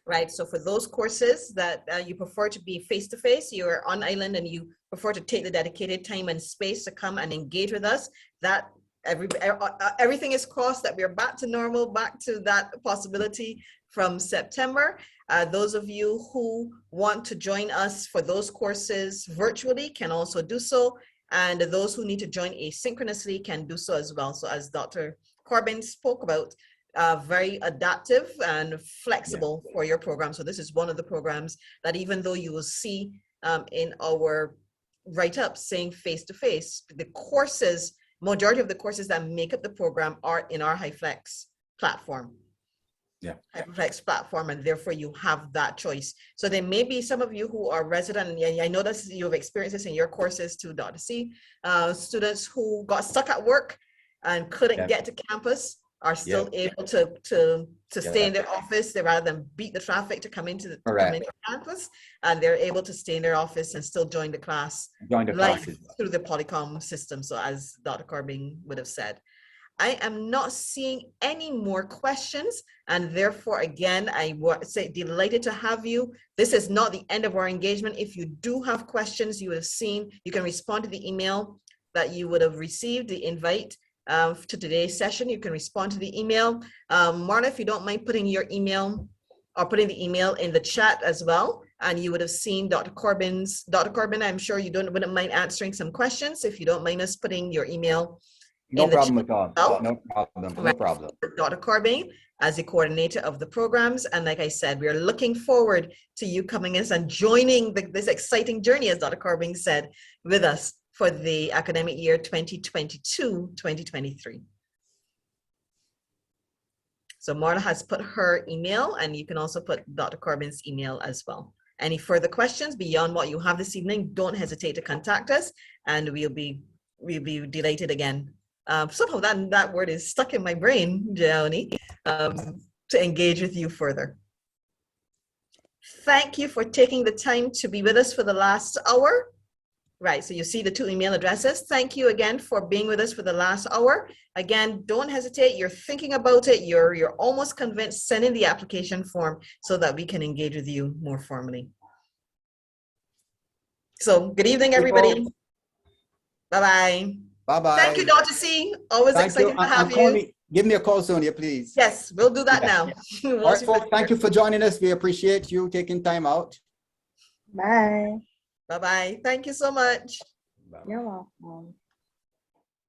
Right. So for those courses that you prefer to be face-to-face, you're on island and you prefer to take the dedicated time and space to come and engage with us, that everything is crossed, that we're back to normal, back to that possibility from September. Those of you who want to join us for those courses virtually can also do so. And those who need to join asynchronously can do so as well. So as Dr. Corbin spoke about, very adaptive and flexible for your program. So this is one of the programs that, even though you will see in our write-up saying face-to-face, the courses, majority of the courses that make up the program are in our HighFlex platform. HighFlex platform, and therefore you have that choice. So there may be some of you who are resident, and I know that you have experienced this in your courses too, Dr. C, students who got stuck at work and couldn't get to campus are still able to stay in their office rather than beat the traffic to come into campus, and they're able to stay in their office and still join the class through the Polycom system. So as Dr. Corbin would have said, I am not seeing any more questions, and therefore, again, I would say delighted to have you. This is not the end of our engagement. If you do have questions, you would have seen, you can respond to the email that you would have received, the invite to today's session. You can respond to the email. Marla, if you don't mind putting your email or putting the email in the chat as well, and you would have seen Dr. Corbin, I'm sure you wouldn't mind answering some questions if you don't mind us putting your email. No problem at all. No problem. No problem. Dr. Corbin as the coordinator of the programs. And like I said, we are looking forward to you coming in and joining this exciting journey, as Dr. Corbin said, with us for the academic year 2022-2023. So Marla has put her email, and you can also put Dr. Corbin's email as well. Any further questions beyond what you have this evening, don't hesitate to contact us, and we'll be delighted again. Somehow that word is stuck in my brain, Gianni, to engage with you further. Thank you for taking the time to be with us for the last hour. Right, so you see the two email addresses. Thank you again for being with us for the last hour. Again, don't hesitate. You're thinking about it. You're almost convinced. Send in the application form so that we can engage with you more formally. So good evening, everybody. Bye-bye. Bye-bye. Thank you, Dr. C. Always excited to have you. Give me a call, Sonia, please. Yes, we'll do that now. All right, folks, thank you for joining us. We appreciate you taking time out. Bye. Bye-bye. Thank you so much. You're welcome.